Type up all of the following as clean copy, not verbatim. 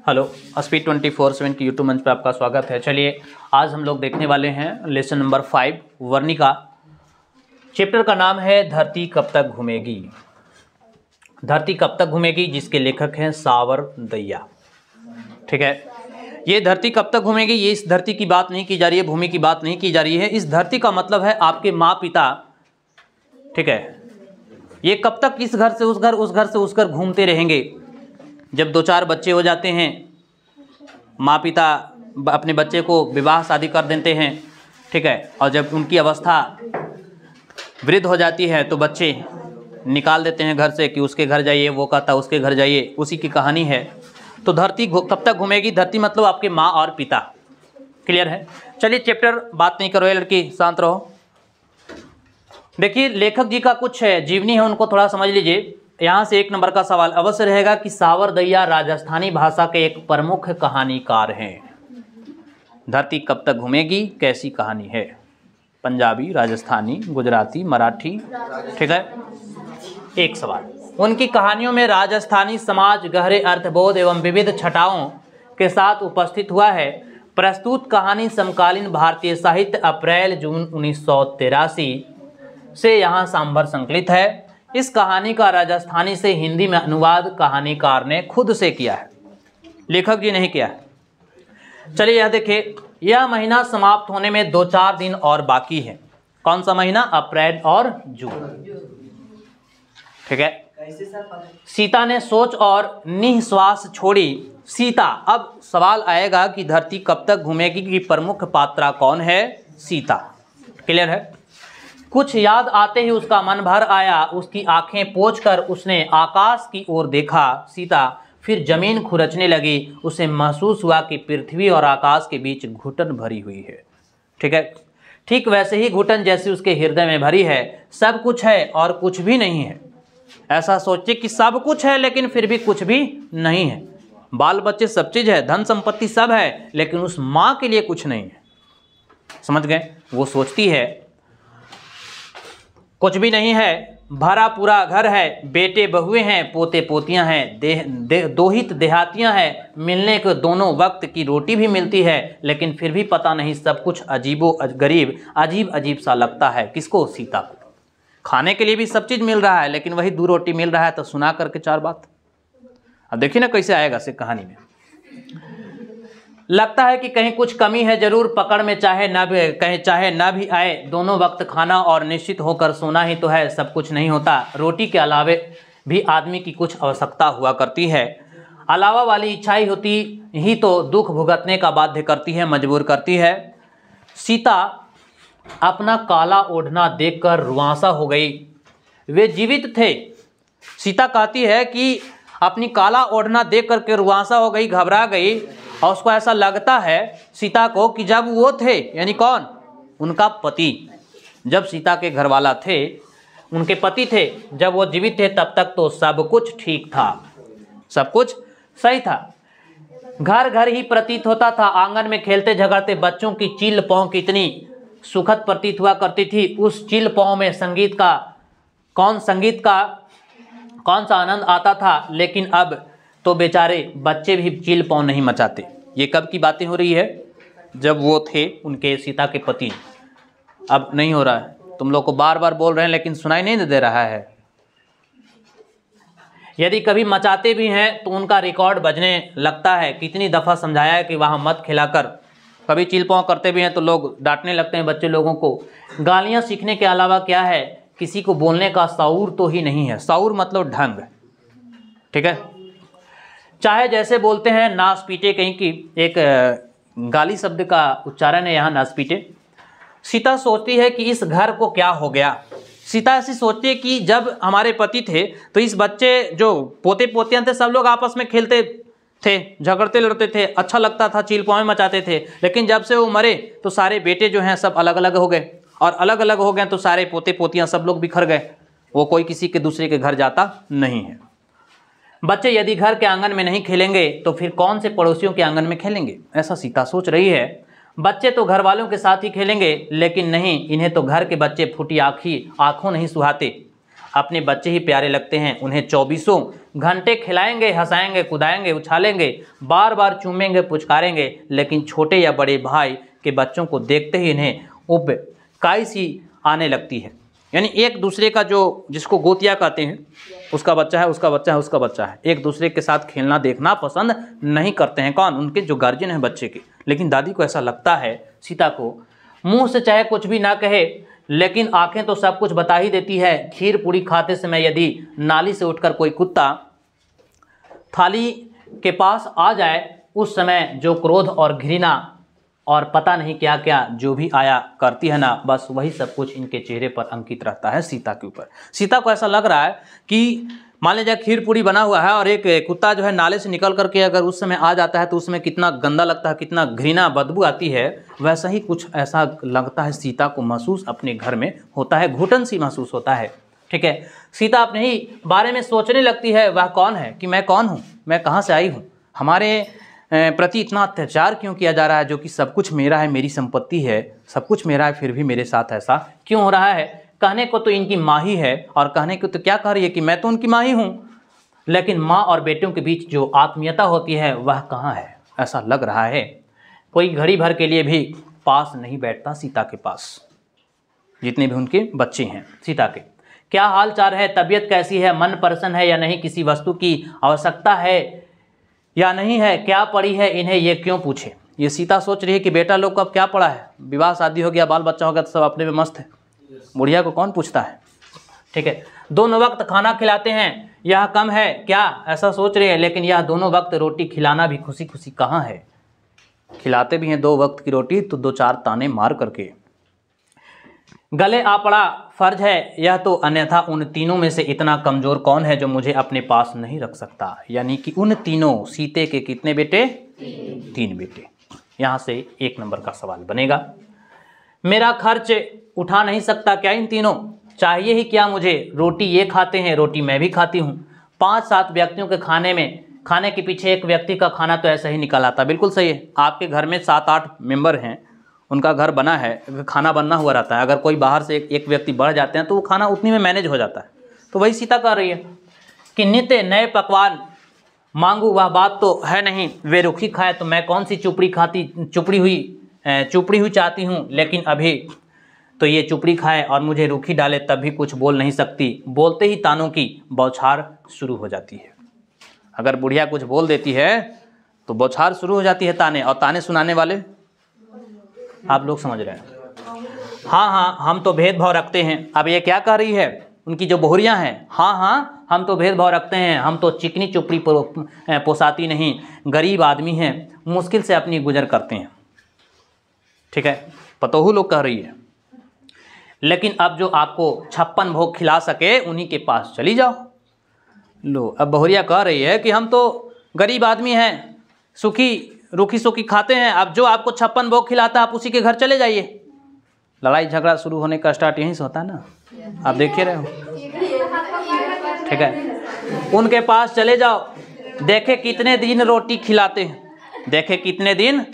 Hello, speed 24/7 की YouTube मंच पे आपका स्वागत है। चलिए आज हम लोग देखने वाले हैं लेसन नंबर 5 वर्णिका। चैप्टर का नाम है धरती कब तक घूमेगी। धरती कब तक घूमेगी, जिसके लेखक हैं सावरदैया। ठीक है, ये धरती कब तक घूमेगी, ये इस धरती की बात नहीं की जा रही है, भूमि की बात नहीं की जा रही है। इस धरती का मतलब है आपके माँ पिता। ठीक है, ये कब तक इस घर से उस घर, उस घर से उस घर घूमते रहेंगे। जब 2-4 बच्चे हो जाते हैं, माँ पिता अपने बच्चे को विवाह शादी कर देते हैं। ठीक है, और जब उनकी अवस्था वृद्ध हो जाती है तो बच्चे निकाल देते हैं घर से कि उसके घर जाइए, वो कहता उसके घर जाइए। उसी की कहानी है। तो धरती कब तक घूमेगी, धरती मतलब आपके माँ और पिता। क्लियर है। चलिए चैप्टर, बात नहीं करो ये लड़की, शांत रहो। देखिए लेखक जी का कुछ जीवनी है, उनको थोड़ा समझ लीजिए। यहाँ से 1 नंबर का सवाल अवश्य रहेगा कि सावरदैया राजस्थानी भाषा के एक प्रमुख कहानीकार हैं। धरती कब तक घूमेगी कैसी कहानी है, पंजाबी, राजस्थानी, गुजराती, मराठी। ठीक है, एक सवाल। उनकी कहानियों में राजस्थानी समाज गहरे अर्थबोध एवं विविध छटाओं के साथ उपस्थित हुआ है। प्रस्तुत कहानी समकालीन भारतीय साहित्य अप्रैल-जून 1983 से यहाँ सांभर संकलित है। इस कहानी का राजस्थानी से हिंदी में अनुवाद कहानीकार ने खुद से किया है, लेखक जी नहीं किया है। चलिए यह देखिए, यह महीना समाप्त होने में 2-4 दिन और बाकी है। कौन सा महीना, अप्रैल और जून। ठीक है, सीता ने सोच और निःश्वास छोड़ी। सीता, अब सवाल आएगा कि धरती कब तक घूमेगी की प्रमुख पात्रा कौन है, सीता। क्लियर है। कुछ याद आते ही उसका मन भर आया। उसकी आंखें पोंछकर उसने आकाश की ओर देखा। सीता फिर जमीन खुरचने लगी। उसे महसूस हुआ कि पृथ्वी और आकाश के बीच घुटन भरी हुई है। ठीक है, ठीक वैसे ही घुटन जैसी उसके हृदय में भरी है। सब कुछ है और कुछ भी नहीं है। ऐसा सोचे कि सब कुछ है लेकिन फिर भी कुछ भी नहीं है। बाल बच्चे सब चीज़ है, धन संपत्ति सब है, लेकिन उस माँ के लिए कुछ नहीं है। समझ गए। वो सोचती है कुछ भी नहीं है, भरा पूरा घर है, बेटे बहुएं हैं, पोते पोतियां हैं, दोहित देहातियां हैं, मिलने को दोनों वक्त की रोटी भी मिलती है, लेकिन फिर भी पता नहीं सब कुछ अजीबो गरीब, अजीब अजीब सा लगता है। किसको, सीता को। खाने के लिए भी सब चीज़ मिल रहा है लेकिन वही 2 रोटी मिल रहा है। तो सुना करके 4 बात। अब देखिए ना कैसे आएगा से कहानी में। लगता है कि कहीं कुछ कमी है, जरूर पकड़ में चाहे ना भी, कहीं चाहे ना भी आए। दोनों वक्त खाना और निश्चित होकर सोना ही तो है, सब कुछ नहीं होता। रोटी के अलावे भी आदमी की कुछ आवश्यकता हुआ करती है। अलावा वाली इच्छाएं होती ही तो दुख भुगतने का बाध्य करती है, मजबूर करती है। सीता अपना काला ओढ़ना देखकर रुआंसा हो गई। वे जीवित थे। सीता कहती है कि अपनी काला ओढ़ना देख करके रुआंसा हो गई, घबरा गई। और उसको ऐसा लगता है सीता को कि जब वो थे, यानी कौन, उनका पति, जब सीता के घरवाला थे, उनके पति थे, जब वो जीवित थे तब तक तो सब कुछ ठीक था, सब कुछ सही था। घर घर ही प्रतीत होता था। आंगन में खेलते झगड़ते बच्चों की चील पौं कितनी सुखद प्रतीत हुआ करती थी। उस चील पौं में संगीत का कौन सा आनंद आता था। लेकिन अब तो बेचारे बच्चे भी चील पौं नहीं मचाते। ये कब की बातें हो रही है, जब वो थे उनके सीता के पति। अब नहीं हो रहा है। तुम लोग को बार बार बोल रहे हैं लेकिन सुनाई नहीं दे रहा है। यदि कभी मचाते भी हैं तो उनका रिकॉर्ड बजने लगता है। कितनी दफ़ा समझाया है कि वहाँ मत खिलाकर। कभी चील पौं करते भी हैं तो लोग डांटने लगते हैं बच्चे लोगों को। गालियाँ सीखने के अलावा क्या है, किसी को बोलने का शाऊर तो ही नहीं है। शाऊर मतलब ढंग। ठीक है, चाहे जैसे बोलते हैं, नास पीटे कहीं की। एक गाली शब्द का उच्चारण है यहाँ, नास पीटे। सीता सोचती है कि इस घर को क्या हो गया। सीता ऐसी सोचती है कि जब हमारे पति थे तो इस बच्चे जो पोते पोतियां थे, सब लोग आपस में खेलते थे, झगड़ते लड़ते थे, अच्छा लगता था, चील पौं मचाते थे। लेकिन जब से वो मरे तो सारे बेटे जो हैं सब अलग अलग हो गए, और अलग अलग हो गए तो सारे पोते पोतियां सब लोग बिखर गए। वो कोई किसी के दूसरे के घर जाता नहीं है। बच्चे यदि घर के आंगन में नहीं खेलेंगे तो फिर कौन से पड़ोसियों के आंगन में खेलेंगे, ऐसा सीता सोच रही है। बच्चे तो घर वालों के साथ ही खेलेंगे, लेकिन नहीं, इन्हें तो घर के बच्चे फूटी आँखों नहीं सुहाते। अपने बच्चे ही प्यारे लगते हैं। उन्हें 24 घंटे खिलाएंगे, हंसाएंगे, कुदाएंगे, उछालेंगे, बार बार चूमेंगे, पुचकारेंगे, लेकिन छोटे या बड़े भाई के बच्चों को देखते ही इन्हें उबकाई सी आने लगती है। यानी एक दूसरे का जो जिसको गोतिया कहते हैं, उसका बच्चा है, उसका बच्चा है, उसका बच्चा है, एक दूसरे के साथ खेलना देखना पसंद नहीं करते हैं। कौन? उनके जो गार्जियन है बच्चे के। लेकिन दादी को ऐसा लगता है, सीता को, मुंह से चाहे कुछ भी ना कहे लेकिन आंखें तो सब कुछ बता ही देती है। खीर पूरी खाते समय यदि नाली से उठकर कोई कुत्ता थाली के पास आ जाए, उस समय जो क्रोध और घृणा और पता नहीं क्या क्या जो भी आया करती है ना, बस वही सब कुछ इनके चेहरे पर अंकित रहता है सीता के ऊपर। सीता को ऐसा लग रहा है कि मान लीजिए खीर पूरी बना हुआ है और एक कुत्ता जो है नाले से निकल करके अगर उस समय आ जाता है तो उसमें कितना गंदा लगता है, कितना घृणा बदबू आती है। वैसा ही कुछ ऐसा लगता है सीता को महसूस अपने घर में होता है, घुटन सी महसूस होता है। ठीक है, सीता अपने ही बारे में सोचने लगती है, वह कौन है, कि मैं कौन हूँ, मैं कहाँ से आई हूँ, हमारे प्रति इतना अत्याचार क्यों किया जा रहा है, जो कि सब कुछ मेरा है, मेरी संपत्ति है, सब कुछ मेरा है, फिर भी मेरे साथ ऐसा क्यों हो रहा है। कहने को तो इनकी माँ ही है और कहने को तो क्या कह रही है कि मैं तो उनकी माँ ही हूँ, लेकिन माँ और बेटियों के बीच जो आत्मीयता होती है वह कहाँ है, ऐसा लग रहा है। कोई घड़ी भर के लिए भी पास नहीं बैठता सीता के पास, जितने भी उनके बच्चे हैं सीता के। क्या हाल चाल है, तबीयत कैसी है, मन प्रसन्न है या नहीं, किसी वस्तु की आवश्यकता है या नहीं है, क्या पड़ी है, इन्हें ये क्यों पूछे। ये सीता सोच रही है कि बेटा लोग को अब क्या पड़ा है, विवाह शादी हो गया, बाल बच्चा हो गया तो सब अपने में मस्त है, बुढ़िया को कौन पूछता है। ठीक है, दोनों वक्त खाना खिलाते हैं, यह कम है क्या, ऐसा सोच रहे हैं। लेकिन यह दोनों वक्त रोटी खिलाना भी खुशी खुशी कहाँ है। खिलाते भी हैं 2 वक्त की रोटी तो 2-4 ताने मार करके। गले आ पड़ा फर्ज है यह तो, अन्यथा उन तीनों में से इतना कमज़ोर कौन है जो मुझे अपने पास नहीं रख सकता। यानी कि उन तीनों, सीते के कितने बेटे? 3 बेटे। यहाँ से 1 नंबर का सवाल बनेगा। मेरा खर्च उठा नहीं सकता क्या इन तीनों, चाहिए ही क्या मुझे, रोटी ये खाते हैं, रोटी मैं भी खाती हूँ। 5-7 व्यक्तियों के खाने के पीछे एक व्यक्ति का खाना तो ऐसा ही निकल आता। बिल्कुल सही है, आपके घर में 7-8 मेंबर हैं, उनका घर बना है, खाना बनना हुआ रहता है। अगर कोई बाहर से एक व्यक्ति बढ़ जाते हैं तो वो खाना उतनी में मैनेज हो जाता है। तो वही सीता कह रही है कि नित्य नए पकवान मांगू वह बात तो है नहीं, वे रुखी खाए तो मैं कौन सी चुपड़ी हुई चाहती हूँ, लेकिन अभी तो ये चुपड़ी खाए और मुझे रूखी डाले तब भी कुछ बोल नहीं सकती। बोलते ही तानों की बौछार शुरू हो जाती है। अगर बुढ़िया कुछ बोल देती है तो बौछार शुरू हो जाती है ताने, और ताने सुनाने वाले आप लोग समझ रहे हैं। हाँ हम तो भेदभाव रखते हैं। अब ये क्या कह रही है, उनकी जो बहुरियाँ हैं, हाँ हम तो भेदभाव रखते हैं, हम तो चिकनी चुपड़ी पोसाती नहीं, गरीब आदमी हैं, मुश्किल से अपनी गुजर करते हैं। ठीक है, पतोहू लोग कह रही है। लेकिन अब जो आपको 56 भोग खिला सके उन्हीं के पास चली जाओ। लो, अब बहुरिया कह रही है कि हम तो गरीब आदमी हैं, रूखी सूखी खाते हैं, अब जो आपको 56 भोग खिलाता आप उसी के घर चले जाइए। लड़ाई झगड़ा शुरू होने का स्टार्ट यहीं से होता है ना, आप देखिए रहे हो। ठीक है, उनके पास चले जाओ, देखे कितने दिन रोटी खिलाते हैं, देखे कितने दिन।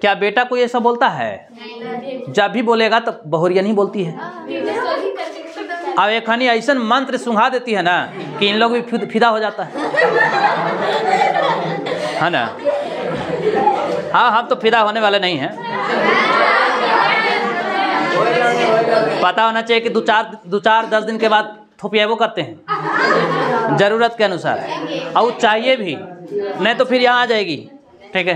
क्या बेटा कोई ऐसा बोलता है? जब भी बोलेगा तो बहुरिया नहीं बोलती है। अब एक खनी ऐसा मंत्र सुंघा देती है ना कि इन लोग भी फिदा हो जाता है ना। हाँ, हम तो फिदा होने वाले नहीं हैं। पता होना चाहिए कि 2-4-10 दिन के बाद थोपियाबो करते हैं जरूरत के अनुसार, और चाहिए भी, नहीं तो फिर यहाँ आ जाएगी। ठीक है,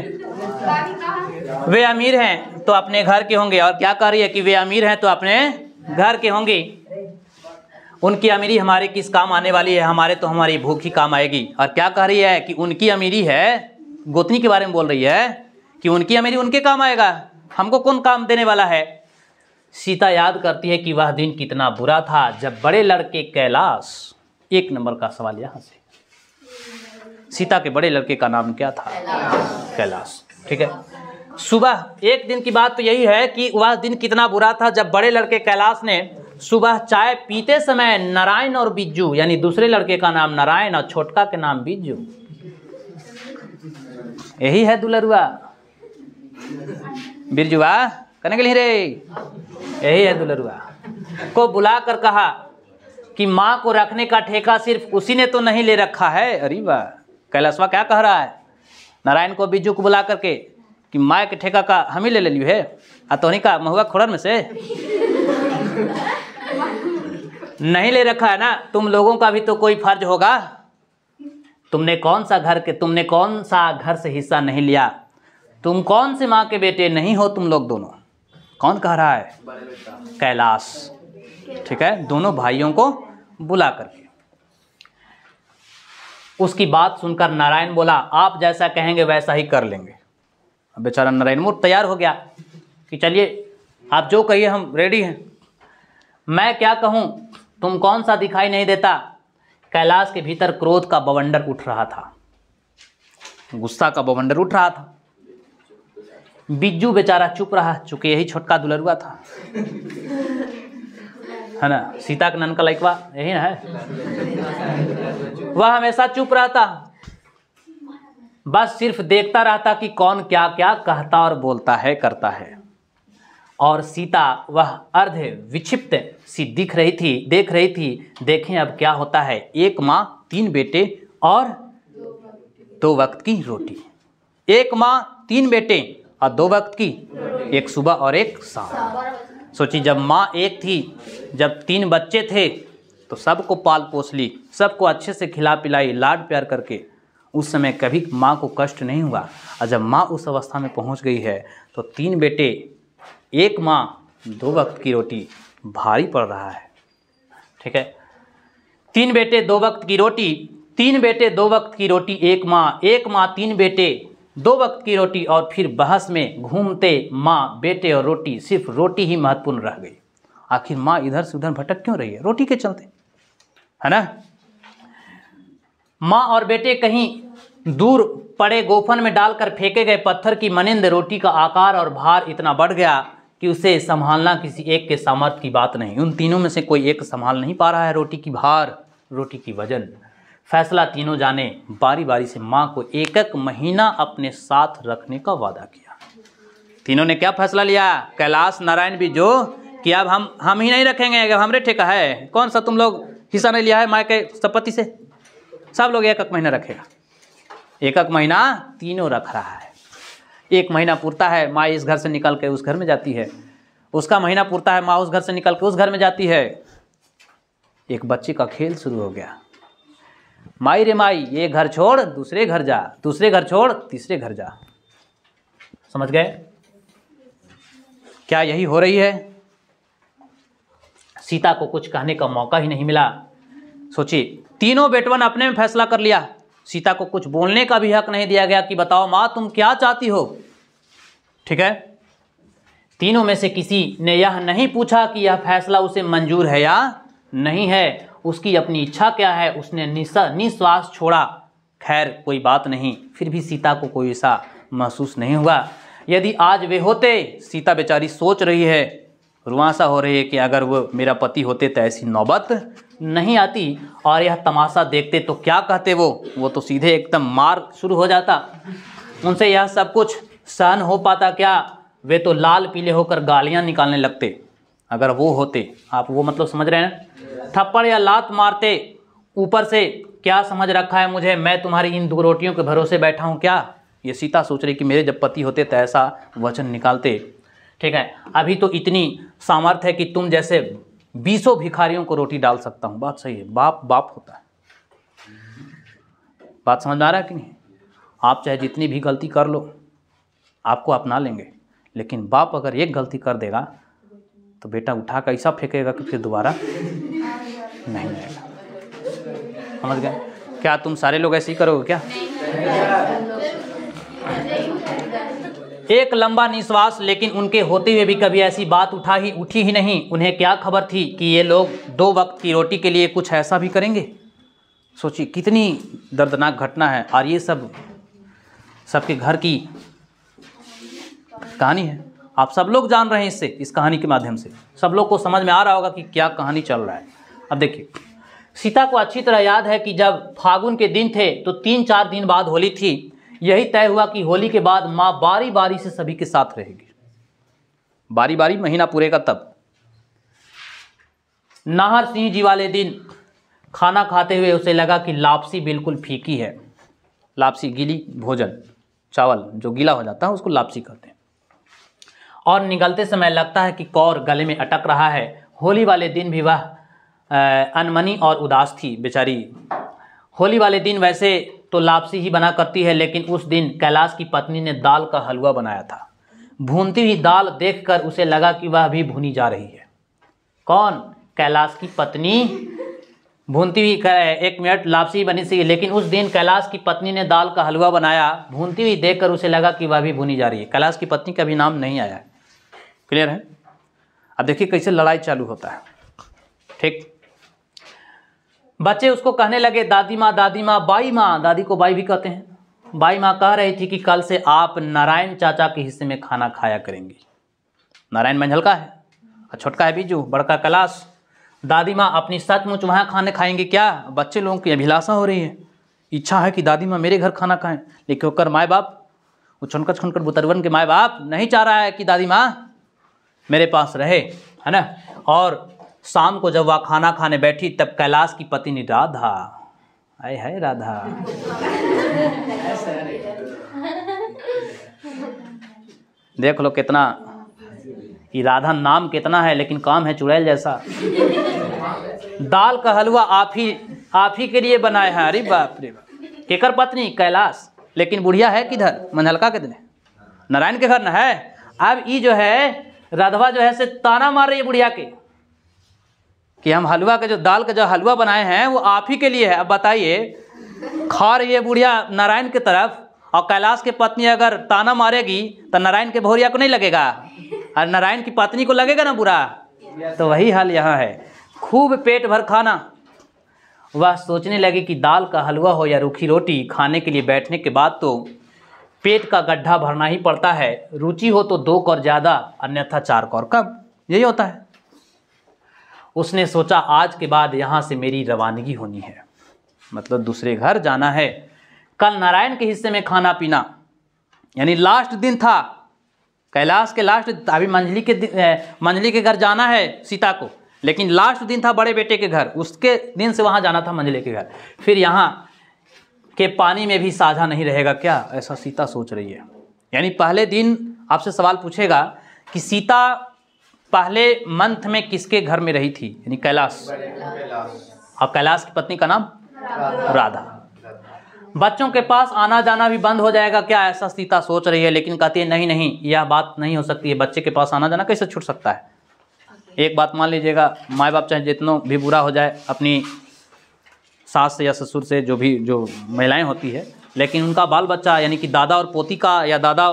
वे अमीर हैं तो अपने घर के होंगे, और क्या कह रही है कि वे अमीर हैं तो अपने घर के होंगे। उनकी अमीरी हमारे किस काम आने वाली है, हमारे तो हमारी भूख ही काम आएगी। और क्या कह रही है कि उनकी अमीरी है, गोतनी के बारे में बोल रही है कि उनकी अमीरी उनके काम आएगा, हमको कौन काम देने वाला है। सीता याद करती है कि वह दिन कितना बुरा था जब बड़े लड़के कैलाश, 1 नंबर का सवाल यहाँ से, सीता के बड़े लड़के का नाम क्या था? कैलाश। ठीक है, सुबह एक दिन की बात तो यही है कि वह दिन कितना बुरा था जब बड़े लड़के कैलाश ने सुबह चाय पीते समय नारायण और बिज्जू, यानी दूसरे लड़के का नाम नारायण और छोटका के नाम बिज्जू, यही है दुलरुआ बिरजुआ कने के लिए रे, यही है दुलरुआ, को बुला कर कहा कि माँ को रखने का ठेका सिर्फ उसी ने तो नहीं ले रखा है। अरे वाह, कैलाशवा क्या कह रहा है नारायण को बिज्जू को बुला करके कि माँ के ठेका का हम ही ले लियो है, तोहनी का महुआ खोड़न में से नहीं ले रखा है ना। तुम लोगों का भी तो कोई फर्ज होगा। तुमने कौन सा घर से हिस्सा नहीं लिया? तुम कौन से माँ के बेटे नहीं हो तुम लोग दोनों? कौन कह रहा है? कैलाश। ठीक है, दोनों भाइयों को बुला करके उसकी बात सुनकर नारायण बोला, आप जैसा कहेंगे वैसा ही कर लेंगे। अब बेचारा नारायण मूर्ख तैयार हो गया कि चलिए आप जो कहिए हम रेडी हैं। मैं क्या कहूँ, तुम कौन सा दिखाई नहीं देता? कैलाश के भीतर क्रोध का बवंडर उठ रहा था, गुस्सा का बवंडर उठ रहा था। बिज्जू बेचारा चुप रहा, चूंकि यही छोटका दुलरुआ था, है ना, सीता का ननका लइकवा यही ना है। वह हमेशा चुप रहता, बस सिर्फ देखता रहता कि कौन क्या क्या कहता और बोलता है करता है। और सीता वह अर्ध विक्षिप्त सी देख रही थी। देखें अब क्या होता है। एक माँ 3 बेटे और 2 वक्त की रोटी। एक माँ 3 बेटे और 2 वक्त की, एक सुबह और एक शाम। सोची जब माँ एक थी, जब 3 बच्चे थे तो सबको पाल पोस ली, सबको अच्छे से खिला पिलाई, लाड प्यार करके। उस समय कभी माँ को कष्ट नहीं हुआ। और जब माँ उस अवस्था में पहुँच गई है तो 3 बेटे, एक माँ 2 वक्त की रोटी भारी पड़ रहा है। ठीक है, 3 बेटे 2 वक्त की रोटी, 3 बेटे 2 वक्त की रोटी, एक माँ 3 बेटे 2 वक्त की रोटी। और फिर बहस में घूमते माँ बेटे और रोटी, सिर्फ रोटी ही महत्वपूर्ण रह गई। आखिर माँ इधर से उधर भटक क्यों रही है? रोटी के चलते, है ना। माँ और बेटे कहीं दूर पड़े गोफन में डालकर फेंके गए पत्थर की मनिंद रोटी का आकार और भार इतना बढ़ गया कि उसे संभालना किसी एक के सामर्थ्य की बात नहीं। उन तीनों में से कोई एक संभाल नहीं पा रहा है रोटी की भार, रोटी की वजन। फैसला तीनों जाने बारी बारी से माँ को 1 महीना अपने साथ रखने का वादा किया। तीनों ने क्या फैसला लिया? कैलाश, नारायण भी जो कि अब हम ही नहीं रखेंगे, अगर हमरे ठेका है। कौन सा तुम लोग हिस्सा नहीं लिया है माँ के संपत्ति से? सब लोग 1 महीना रखेगा। 1 महीना तीनों रख रहा है। 1 महीना पूरता है, माँ इस घर से निकल के उस घर में जाती है। उसका महीना पूरता है, माँ उस घर से निकल के उस घर में जाती है। एक बच्चे का खेल शुरू हो गया। माई रे माई, ये घर छोड़ दूसरे घर जा, दूसरे घर छोड़ तीसरे घर जा। समझ गए? क्या यही हो रही है? सीता को कुछ कहने का मौका ही नहीं मिला। सोचिए, तीनों बेटवन अपने में फैसला कर लिया। सीता को कुछ बोलने का भी हक नहीं दिया गया कि बताओ माँ तुम क्या चाहती हो। ठीक है, तीनों में से किसी ने यह नहीं पूछा कि यह फैसला उसे मंजूर है या नहीं है, उसकी अपनी इच्छा क्या है। उसने निश्वास छोड़ा। खैर कोई बात नहीं, फिर भी सीता को कोई ऐसा महसूस नहीं हुआ। यदि आज वे होते, सीता बेचारी सोच रही है, रुआंसा हो रही है कि अगर वो मेरा पति होते तो ऐसी नौबत नहीं आती। और यह तमाशा देखते तो क्या कहते वो तो सीधे एकदम मार शुरू हो जाता। उनसे यह सब कुछ सहन हो पाता क्या? वे तो लाल पीले होकर गालियां निकालने लगते अगर वो होते। आप वो मतलब समझ रहे हैं? थप्पड़ या लात मारते ऊपर से, क्या समझ रखा है मुझे, मैं तुम्हारी इन 2 रोटियों के भरोसे बैठा हूँ क्या? ये सीता सोच रही कि मेरे जब पति होते तो ऐसा वचन निकालते। ठीक है, अभी तो इतनी सामर्थ्य है कि तुम जैसे 20 भिखारियों को रोटी डाल सकता हूँ। बात सही है, बाप बाप होता है। बात समझ में आ रहा है कि नहीं? आप चाहे जितनी भी गलती कर लो, आपको अपना लेंगे, लेकिन बाप अगर एक गलती कर देगा तो बेटा उठा कर ऐसा फेंकेगा कि फिर दोबारा नहीं आएगा। समझ गए? क्या तुम सारे लोग ऐसे ही करोगे क्या? एक लंबा निश्वास, लेकिन उनके होते हुए भी कभी ऐसी बात उठी ही नहीं। उन्हें क्या खबर थी कि ये लोग 2 वक्त की रोटी के लिए कुछ ऐसा भी करेंगे। सोचिए कितनी दर्दनाक घटना है। और ये सब सबके घर की कहानी है। आप सब लोग जान रहे हैं इससे, इस कहानी के माध्यम से सब लोग को समझ में आ रहा होगा कि क्या कहानी चल रहा है। अब देखिए, सीता को अच्छी तरह याद है कि जब फागुन के दिन थे तो 3-4 दिन बाद होली थी। यही तय हुआ कि होली के बाद माँ बारी बारी से सभी के साथ रहेगी। बारी बारी महीना पूरेगा तब। नाहर सिंह जी वाले दिन खाना खाते हुए उसे लगा कि लापसी बिल्कुल फीकी है। लापसी गीली भोजन, चावल जो गीला हो जाता है उसको लापसी कहते हैं। और निगलते समय लगता है कि कौर गले में अटक रहा है। होली वाले दिन भी वह अनमनी और उदास थी बेचारी। होली वाले दिन वैसे तो लापसी ही बना करती है, लेकिन उस दिन कैलाश की पत्नी ने दाल का हलवा बनाया था। भूनती हुई दाल देखकर उसे लगा कि वह भी भुनी जा रही है। कौन? कैलाश की पत्नी भूनती हुई। एक मिनट, लापसी बनी सी, लेकिन उस दिन कैलाश की पत्नी ने दाल का हलवा बनाया। भूनती हुई देखकर उसे लगा कि वह भी भुनी जा रही है। कैलाश की पत्नी का भी नाम नहीं आया है। क्लियर है? अब देखिए कैसे लड़ाई चालू होता है। ठीक, बच्चे उसको कहने लगे दादी माँ, बाई माँ। दादी को बाई भी कहते हैं। बाई माँ कह रही थी कि कल से आप नारायण चाचा के हिस्से में खाना खाया करेंगी। नारायण मंझलका है और छोटका है बीजू, बड़का कैलाश। दादी माँ अपनी सचमुच वहाँ खाने खाएंगे क्या? बच्चे लोगों की अभिलाषा हो रही है, इच्छा है कि दादी माँ मेरे घर खाना खाएं, लेकिन होकर माए बाप, वो छुनकर बुतरवन के माए बाप नहीं चाह रहा है कि दादी माँ मेरे पास रहे, है ना। और शाम को जब वह खाना खाने बैठी तब कैलाश की पत्नी राधा, आए है राधा, देख लो कितना, ये राधा नाम कितना है लेकिन काम है चुड़ैल जैसा। दाल का हलवा आप ही के लिए बनाए हैं। अरे बाप रे बाप। केकर पत्नी? कैलाश। लेकिन बुढ़िया है किधर? मंझलका के दिन नारायण के घर न है। अब ये जो है राधवा जो है से ताना मार रही है बुढ़िया के कि हम हलवा के जो दाल का जो हलवा बनाए हैं वो आप ही के लिए है। अब बताइए, खा रही है बुढ़िया नारायण की तरफ, और कैलाश की पत्नी अगर ताना मारेगी तो नारायण के भौरिया को नहीं लगेगा, और नारायण की पत्नी को लगेगा ना बुरा। तो वही हाल यहाँ है। खूब पेट भर खाना। वह सोचने लगी कि दाल का हलवा हो या रूखी रोटी, खाने के लिए बैठने के बाद तो पेट का गड्ढा भरना ही पड़ता है। रुचि हो तो 2 कौर ज़्यादा, अन्यथा 4 कौर कम, यही होता है। उसने सोचा आज के बाद यहाँ से मेरी रवानगी होनी है, मतलब दूसरे घर जाना है। कल नारायण के हिस्से में खाना पीना, यानी लास्ट दिन था कैलाश के, लास्ट। अभी मंजली के घर जाना है सीता को, लेकिन लास्ट दिन था बड़े बेटे के घर, उसके दिन से वहाँ जाना था मंजली के घर। फिर यहाँ के पानी में भी साझा नहीं रहेगा क्या, ऐसा सीता सोच रही है। यानी पहले दिन आपसे सवाल पूछेगा कि सीता पहले मंथ में किसके घर में रही थी, यानी कैलाश, और कैलाश की पत्नी का नाम राधा। बच्चों के पास आना जाना भी बंद हो जाएगा क्या, ऐसा सीता सोच रही है। लेकिन कहती है नहीं, यह बात नहीं हो सकती है। बच्चे के पास आना जाना कैसे छूट सकता है? एक बात मान लीजिएगा, माँ बाप चाहे जितना भी बुरा हो जाए अपनी सास से या ससुर से, जो महिलाएं होती है, लेकिन उनका बाल बच्चा यानी कि दादा और पोती का या दादा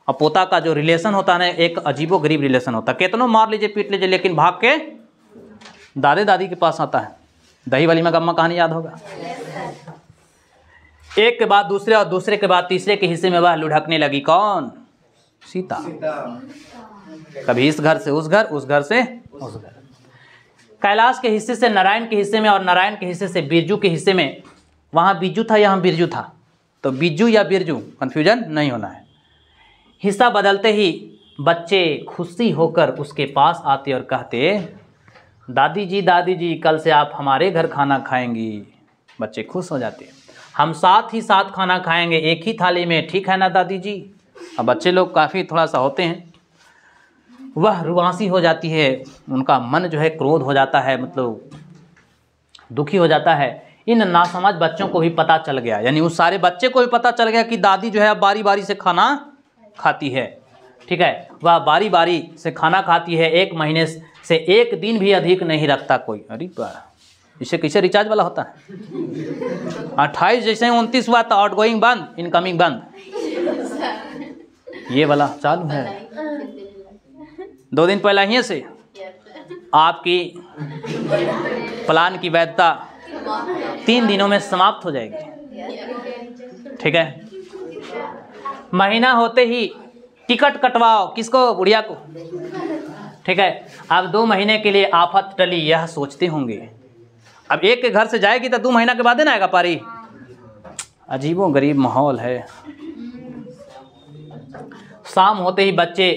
और पोता का जो रिलेशन होता है ना, एक अजीबो गरीब रिलेशन होता है। कितनों मार लीजिए पीट लीजिए, लेकिन भाग के दादे दादी के पास आता है। दही वाली में गम्मा कहानी याद होगा। एक के बाद दूसरे और दूसरे के बाद तीसरे के हिस्से में वह लुढ़कने लगी। कौन? सीता। कभी इस घर से उस घर, उस घर से उस घर। कैलाश के हिस्से से नारायण के हिस्से में, और नारायण के हिस्से से बिरजू के हिस्से में। वहाँ बिरजू था, यहाँ बिरजू था, तो बिरजू या बिरजू कन्फ्यूजन नहीं होना है। हिस्सा बदलते ही बच्चे खुशी होकर उसके पास आते और कहते दादी जी कल से आप हमारे घर खाना खाएंगी। बच्चे खुश हो जाते, हम साथ ही साथ खाना खाएंगे, एक ही थाली में, ठीक है ना दादी जी। अब बच्चे लोग काफ़ी थोड़ा सा होते हैं, वह रुआंसी हो जाती है, उनका मन जो है क्रोध हो जाता है, मतलब दुखी हो जाता है। इन नासमझ बच्चों को भी पता चल गया, यानी उस सारे बच्चे को भी पता चल गया कि दादी जो है अब बारी बारी से खाना खाती है। ठीक है, वह बारी बारी से खाना खाती है, 1 महीने से 1 दिन भी अधिक नहीं रखता कोई। अरे इसे कैसे रिचार्ज वाला होता है। 28 जैसे 29 हुआ तो आउटगोइंग बंद, इनकमिंग बंद, ये वाला चालू है। 2 दिन पहले ही से आपकी प्लान की वैधता 3 दिनों में समाप्त हो जाएगी। ठीक है, महीना होते ही टिकट कटवाओ, किसको? बुढ़िया को। ठीक है, अब 2 महीने के लिए आफत टली, यह सोचते होंगे। अब एक के घर से जाएगी तो 2 महीना के बाद ना आएगा पारी। अजीबो गरीब माहौल है। शाम होते ही बच्चे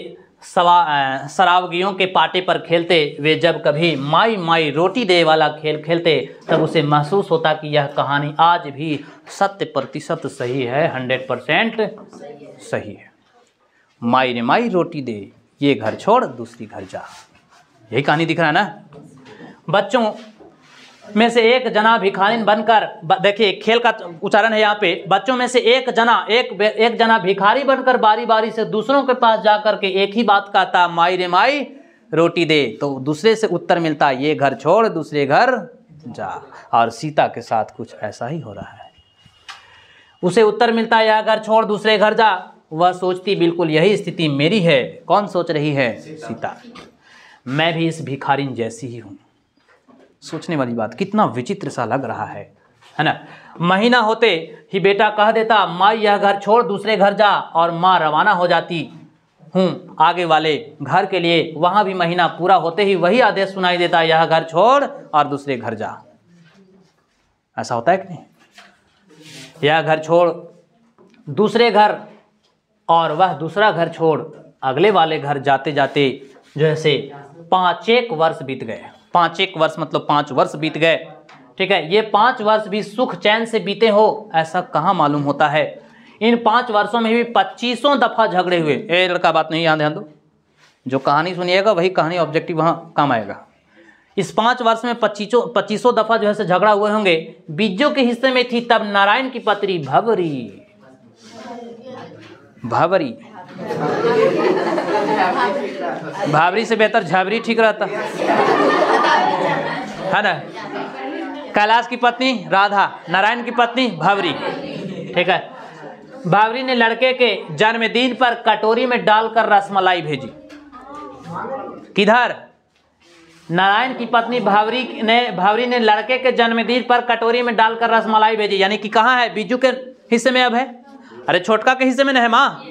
शराबगियों के पाटे पर खेलते, वे जब कभी माई माई रोटी दे वाला खेल खेलते, तब उसे महसूस होता कि यह कहानी आज भी 100% सही है, 100% सही है। माई रे माई रोटी दे, ये घर छोड़ दूसरी घर जा, यही कहानी दिख रहा है ना। बच्चों में से एक जना भिखारिन बनकर, देखिए खेल का उच्चारण है यहाँ पे, बच्चों में से एक जना भिखारी बनकर बारी बारी से दूसरों के पास जाकर के एक ही बात कहता, माई रे माई रोटी दे, तो दूसरे से उत्तर मिलता, ये घर छोड़ दूसरे घर जा। और सीता के साथ कुछ ऐसा ही हो रहा है। उसे उत्तर मिलता, यह घर छोड़ दूसरे घर जा। वह सोचती, बिल्कुल यही स्थिति मेरी है। कौन सोच रही है? सीता। मैं भी इस भिखारिन जैसी ही हूँ। सोचने वाली बात, कितना विचित्र सा लग रहा है ना। महीना होते ही बेटा कह देता, माँ यह घर छोड़ दूसरे घर जा, और माँ रवाना हो जाती हूँ आगे वाले घर के लिए। वहाँ भी महीना पूरा होते ही वही आदेश सुनाई देता, यह घर छोड़ और दूसरे घर जा। ऐसा होता है कि नहीं? यह घर छोड़ दूसरे घर, और वह दूसरा घर छोड़ अगले वाले घर जाते जाते जैसे 5 वर्ष बीत गए। 5 वर्ष मतलब 5 वर्ष बीत गए। ठीक है, ये 5 वर्ष भी सुख चैन से बीते हो ऐसा कहाँ मालूम होता है। इन 5 वर्षों में भी 25 दफ़ा झगड़े हुए। ए लड़का, बात नहीं, यहाँ ध्यान दो। जो कहानी सुनिएगा वही कहानी ऑब्जेक्टिव वहाँ काम आएगा। इस 5 वर्ष में 25 दफ़ा जो है से झगड़ा हुए होंगे। बीजों के हिस्से में थी तब नारायण की पत्री भवरी। भावरी से बेहतर झावरी ठीक रहता है ना। कैलाश की पत्नी राधा, नारायण की पत्नी भावरी। ठीक है, भावरी ने लड़के के जन्मदिन पर कटोरी में डालकर रसमलाई भेजी। किधर? नारायण की पत्नी भावरी ने लड़के के जन्मदिन पर कटोरी में डालकर रसमलाई भेजी। यानी कि कहाँ है? बीजू के हिस्से में अब है। अरे छोटका के हिस्से में नहीं है माँ।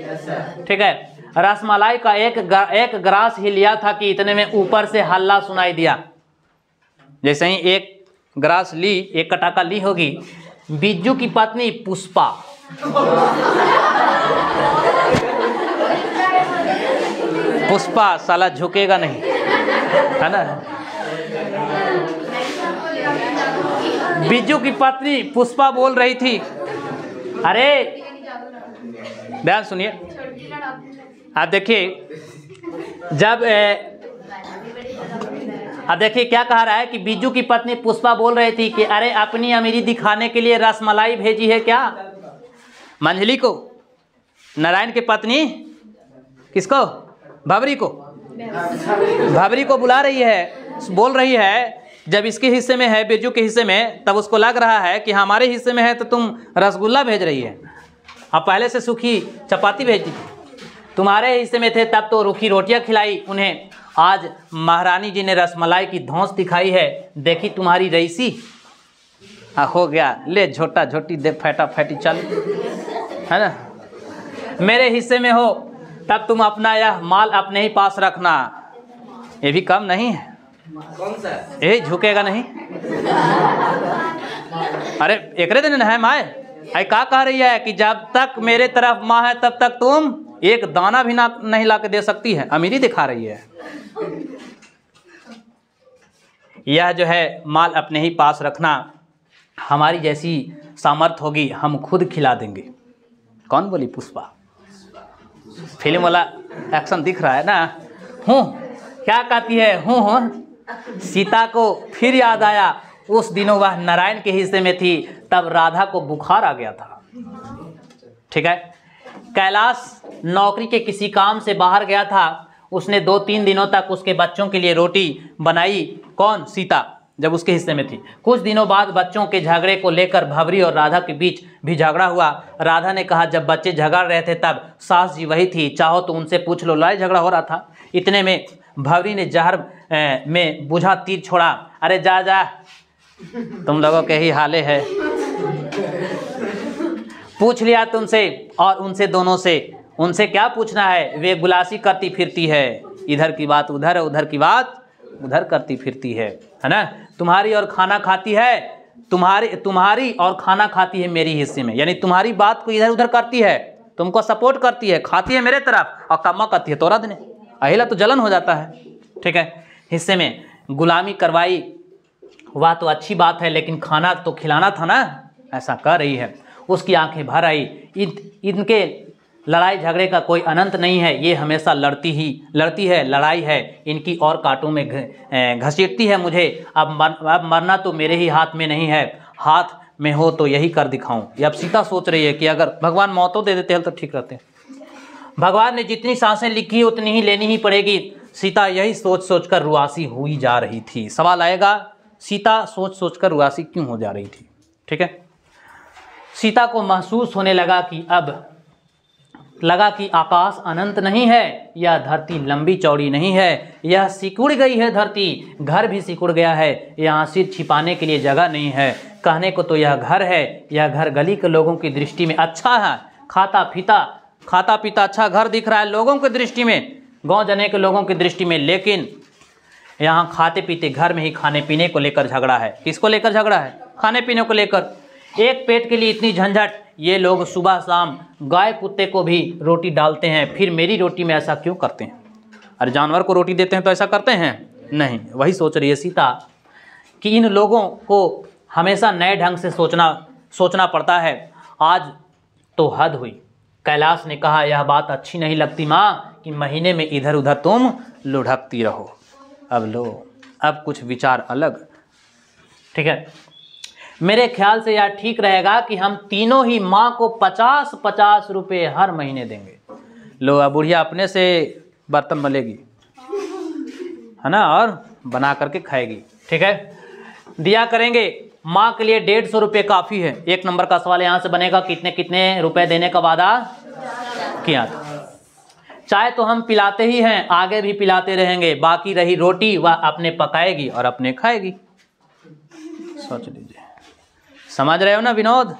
ठीक है, रसमलाई का एक ग्रास ही लिया था कि इतने में ऊपर से हल्ला सुनाई दिया। जैसे ही एक ग्रास ली, एक कटाका ली होगी, बिज्जू की पत्नी पुष्पा साला झुकेगा नहीं, है ना। बिज्जू की पत्नी पुष्पा बोल रही थी, अरे ध्यान सुनिए। आप देखिए, अब देखिए क्या कह रहा है कि बिज्जू की पत्नी पुष्पा बोल रही थी कि अरे अपनी अमीरी दिखाने के लिए रसमलाई भेजी है क्या मंझली को? नारायण की पत्नी किसको? भावरी को। भावरी को बुला रही है, बोल रही है। जब इसके हिस्से में है, बिज्जू के हिस्से में, तब उसको लग रहा है कि हमारे हिस्से में है तो तुम रसगुल्ला भेज रही है। अब पहले से सूखी चपाती भेजती थी। तुम्हारे हिस्से में थे तब तो रूखी रोटियां खिलाई उन्हें। आज महारानी जी ने रसमलाई की धौंस दिखाई है, देखी तुम्हारी रईसी। हो गया, ले झोटा झोटी दे, फैटा फैटी चल, है ना। मेरे हिस्से में हो तब तुम अपना यह माल अपने ही पास रखना। ये भी कम नहीं है। कौन सा? ये झुकेगा नहीं। अरे एकरे दिन है माए, आई का कह रही है कि जब तक मेरे तरफ माँ है तब तक तुम एक दाना भी नहीं ला के दे सकती है। अमीरी दिखा रही है। यह जो है माल अपने ही पास रखना, हमारी जैसी सामर्थ्य होगी हम खुद खिला देंगे। कौन बोली? पुष्पा। फिल्म वाला एक्शन दिख रहा है ना। हूँ क्या कहती है? हूँ। सीता को फिर याद आया, उस दिनों वह नारायण के हिस्से में थी, तब राधा को बुखार आ गया था। ठीक है, कैलाश नौकरी के किसी काम से बाहर गया था। उसने 2-3 दिनों तक उसके बच्चों के लिए रोटी बनाई। कौन? सीता, जब उसके हिस्से में थी। कुछ दिनों बाद बच्चों के झगड़े को लेकर भावरी और राधा के बीच भी झगड़ा हुआ। राधा ने कहा, जब बच्चे झगड़ रहे थे तब सास जी वही थी, चाहो तो उनसे पूछ लो। लड़ाई झगड़ा हो रहा था। इतने में भावरी ने जहर में बुझा तीर छोड़ा। अरे जा जा, तुम लोगों के ही हाले है। पूछ लिया तुमसे और उनसे, दोनों से। उनसे क्या पूछना है? वे गुलासी करती फिरती है, इधर की बात उधर, उधर की बात उधर करती फिरती है ना। तुम्हारी और खाना खाती है, तुम्हारी और खाना खाती है मेरी हिस्से में। यानी तुम्हारी बात को इधर उधर करती है, तुमको सपोर्ट करती है, खाती है मेरे तरफ और कम्मा करती है तोरा देने। अहिला तो जलन हो जाता है, ठीक है। हिस्से में गुलामी करवाई, वह तो अच्छी बात है, लेकिन खाना तो खिलाना था ना, ऐसा कर रही है। उसकी आंखें भर आई। इनके लड़ाई झगड़े का कोई अनंत नहीं है, ये हमेशा लड़ती है, लड़ाई है इनकी और कांटों में घसीटती है मुझे। अब मरना तो मेरे ही हाथ में नहीं है, हाथ में हो तो यही कर दिखाऊं। ये अब सीता सोच रही है कि अगर भगवान मौतों दे देते हैं तो ठीक रहते हैं। भगवान ने जितनी सांसें लिखी उतनी ही लेनी ही पड़ेगी। सीता यही सोच सोच कर रुआसी हुई जा रही थी। सवाल आएगा, सीता सोच सोच कर रुआसी क्यों हो जा रही थी, ठीक है। सीता को महसूस होने लगा कि आकाश अनंत नहीं है, यह धरती लंबी चौड़ी नहीं है, यह सिकुड़ गई है धरती, घर भी सिकुड़ गया है, यहाँ सिर छिपाने के लिए जगह नहीं है। कहने को तो यह घर है, यह घर गली के लोगों की दृष्टि में अच्छा है, खाता पीता अच्छा घर दिख रहा है लोगों की दृष्टि में, गाँव जने के लोगों की दृष्टि में, लेकिन यहाँ खाते पीते घर में ही खाने पीने को लेकर झगड़ा है। किसको लेकर झगड़ा है? खाने पीने को लेकर। एक पेट के लिए इतनी झंझट। ये लोग सुबह शाम गाय कुत्ते को भी रोटी डालते हैं, फिर मेरी रोटी में ऐसा क्यों करते हैं? अरे जानवर को रोटी देते हैं तो ऐसा करते हैं? नहीं। वही सोच रही है सीता कि इन लोगों को हमेशा नए ढंग से सोचना पड़ता है। आज तो हद हुई। कैलाश ने कहा, यह बात अच्छी नहीं लगती माँ कि महीने में इधर उधर तुम लुढ़कती रहो। अब कुछ विचार अलग, ठीक है। मेरे ख्याल से यह ठीक रहेगा कि हम तीनों ही माँ को 50-50 रुपये हर महीने देंगे। लो, अब बुढ़िया अपने से बर्तन मलेगी, है ना, और बना करके खाएगी, ठीक है। दिया करेंगे। माँ के लिए 150 रुपये काफ़ी है। 1 नंबर का सवाल यहाँ से बनेगा, कितने कितने रुपए देने का वादा किया था। चाय तो हम पिलाते ही हैं, आगे भी पिलाते रहेंगे। बाकी रही रोटी, वह अपने पकाएगी और अपने खाएगी। सोच लीजिए, समझ रहे हो ना विनोद?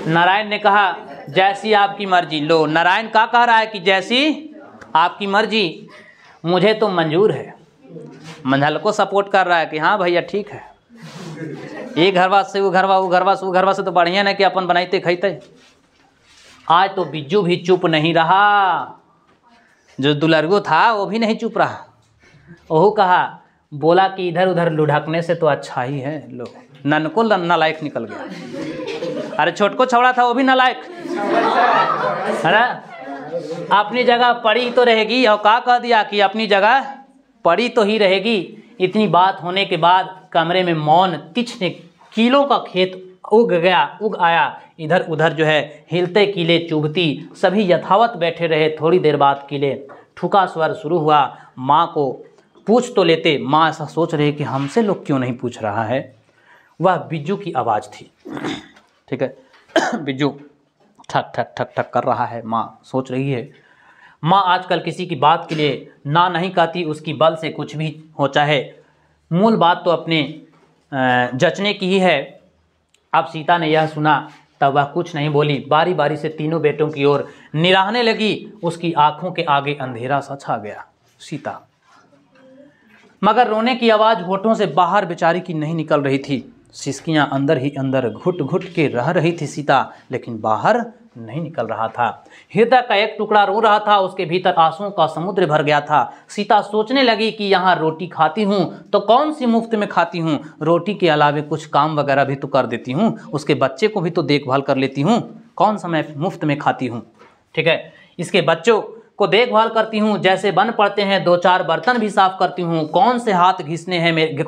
नारायण ने कहा, जैसी आपकी मर्जी। लो, नारायण क्या कह रहा है कि जैसी आपकी मर्जी, मुझे तो मंजूर है। मंझल को सपोर्ट कर रहा है कि हाँ भैया ठीक है, ये घरवा से वो घरवा से तो बढ़िया ना कि अपन बनाते खाते। आज तो बिज्जू भी चुप नहीं रहा, जो दुलरगो था वो भी नहीं चुप रहा। ओहो कहा, बोला कि इधर उधर लुढ़कने से तो अच्छा ही है। लो, ननको नालायक निकल गया। अरे छोटको छौड़ा था वो भी नालायक, है ना। अपनी जगह पड़ी तो रहेगी, और का कह दिया कि अपनी जगह पड़ी तो ही रहेगी। इतनी बात होने के बाद कमरे में मौन। तिछने कीलों का खेत उग आया। इधर उधर जो है हिलते कीले चुभती, सभी यथावत बैठे रहे। थोड़ी देर बाद कीले ठुका स्वर शुरू हुआ। माँ को पूछ तो लेते। माँ ऐसा सोच रही कि हमसे लोग क्यों नहीं पूछ रहा है। वह बिज्जू की आवाज़ थी, ठीक है। बिज्जू ठक ठक ठक ठक कर रहा है। माँ सोच रही है, माँ आजकल किसी की बात के लिए ना नहीं कहती, उसकी बल से कुछ भी हो चाहे। मूल बात तो अपने जचने की ही है। अब सीता ने यह सुना तब वह कुछ नहीं बोली। बारी बारी से तीनों बेटों की ओर निराहने लगी। उसकी आंखों के आगे अंधेरा सा छा गया। सीता, मगर रोने की आवाज़ होठों से बाहर बेचारी की नहीं निकल रही थी। सिसकियां अंदर ही अंदर घुट घुट के रह रही थी सीता, लेकिन बाहर नहीं निकल रहा था। हृदय का एक टुकड़ा रो रहा था, उसके भीतर आंसुओं का समुद्र भर गया था। सीता सोचने लगी कि यहाँ रोटी खाती हूँ तो कौन सी मुफ्त में खाती हूँ, रोटी के अलावे कुछ काम वगैरह भी तो कर देती हूँ, उसके बच्चे को भी तो देखभाल कर लेती हूँ, कौन सा मैं मुफ्त में खाती हूँ, ठीक है। इसके बच्चों को देखभाल करती हूँ, जैसे बन पड़ते हैं 2-4 बर्तन भी साफ करती हूँ। कौन से हाथ घिसने हैं मेरे,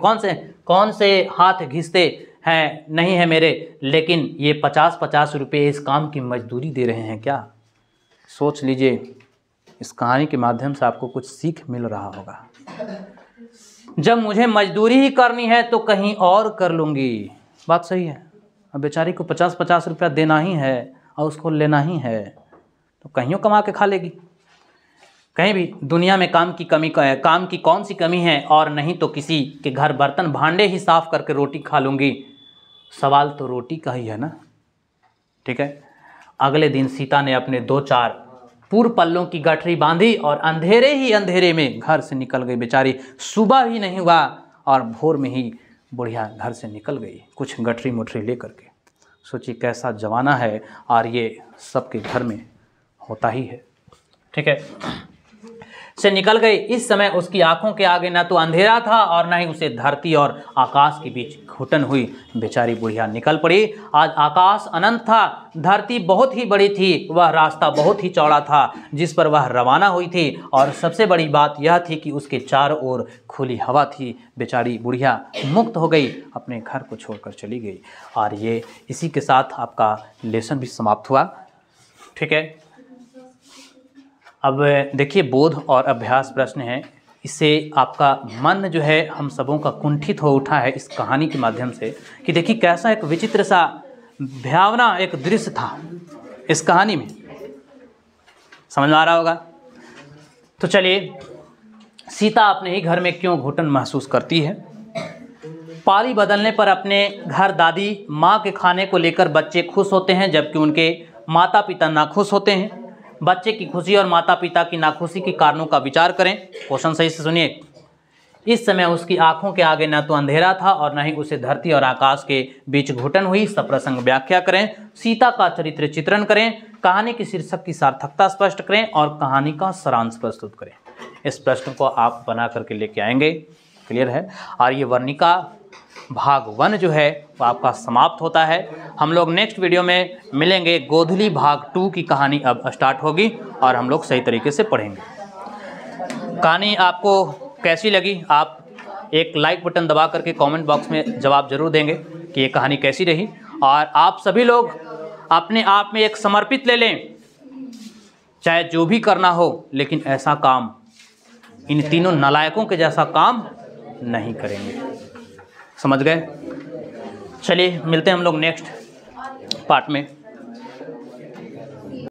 कौन से हाथ घिसते हैं नहीं है मेरे, लेकिन ये 50-50 रुपये इस काम की मजदूरी दे रहे हैं क्या। सोच लीजिए, इस कहानी के माध्यम से आपको कुछ सीख मिल रहा होगा। जब मुझे मजदूरी ही करनी है तो कहीं और कर लूँगी। बात सही है। अब बेचारी को 50-50 रुपया देना ही है और उसको लेना ही है, तो कहीं कमा के खा लेगी। कहीं भी दुनिया में काम की कौन सी कमी है, और नहीं तो किसी के घर बर्तन भांडे ही साफ करके रोटी खा लूँगी। सवाल तो रोटी का ही है ना, ठीक है। अगले दिन सीता ने अपने 2-4 पूर्व पल्लों की गठरी बांधी और अंधेरे ही अंधेरे में घर से निकल गई। बेचारी सुबह ही नहीं हुआ और भोर में ही बुढ़िया घर से निकल गई, कुछ गठरी मुठरी ले करके। सोची कैसा जमाना है, और ये सबके घर में होता ही है। ठीक है, से निकल गई। इस समय उसकी आंखों के आगे न तो अंधेरा था और न ही उसे धरती और आकाश के बीच घुटन हुई। बेचारी बुढ़िया निकल पड़ी। आज आकाश अनंत था, धरती बहुत ही बड़ी थी, वह रास्ता बहुत ही चौड़ा था जिस पर वह रवाना हुई थी। और सबसे बड़ी बात यह थी कि उसके चारों ओर खुली हवा थी। बेचारी बुढ़िया मुक्त हो गई, अपने घर को छोड़कर चली गई। और ये इसी के साथ आपका लेसन भी समाप्त हुआ। ठीक है, अब देखिए बोध और अभ्यास प्रश्न है। इससे आपका मन जो है हम सबों का कुंठित हो उठा है इस कहानी के माध्यम से कि देखिए कैसा एक विचित्र सा भयावना एक दृश्य था इस कहानी में। समझ में आ रहा होगा। तो चलिए, सीता अपने ही घर में क्यों घुटन महसूस करती है। पाली बदलने पर अपने घर दादी माँ के खाने को लेकर बच्चे खुश होते हैं जबकि उनके माता पिता नाखुश होते हैं। बच्चे की खुशी और माता पिता की नाखुशी के कारणों का विचार करें। क्वेश्चन सही से सुनिए। इस समय उसकी आंखों के आगे न तो अंधेरा था और न ही उसे धरती और आकाश के बीच घुटन हुई। सप्रसंग व्याख्या करें। सीता का चरित्र चित्रण करें। कहानी की शीर्षक की सार्थकता स्पष्ट करें और कहानी का सारांश प्रस्तुत करें। इस प्रश्न को आप बना करके लेके आएंगे। क्लियर है। और ये वर्णिका भाग 1 जो है वो आपका समाप्त होता है। हम लोग नेक्स्ट वीडियो में मिलेंगे। गोधूली भाग 2 की कहानी अब स्टार्ट होगी और हम लोग सही तरीके से पढ़ेंगे। कहानी आपको कैसी लगी, आप एक लाइक बटन दबा करके कमेंट बॉक्स में जवाब जरूर देंगे कि ये कहानी कैसी रही। और आप सभी लोग अपने आप में एक समर्पित ले लें, चाहे जो भी करना हो, लेकिन ऐसा काम इन तीनों नालायकों के जैसा काम नहीं करेंगे। समझ गए। चलिए मिलते हैं हम लोग नेक्स्ट पार्ट में।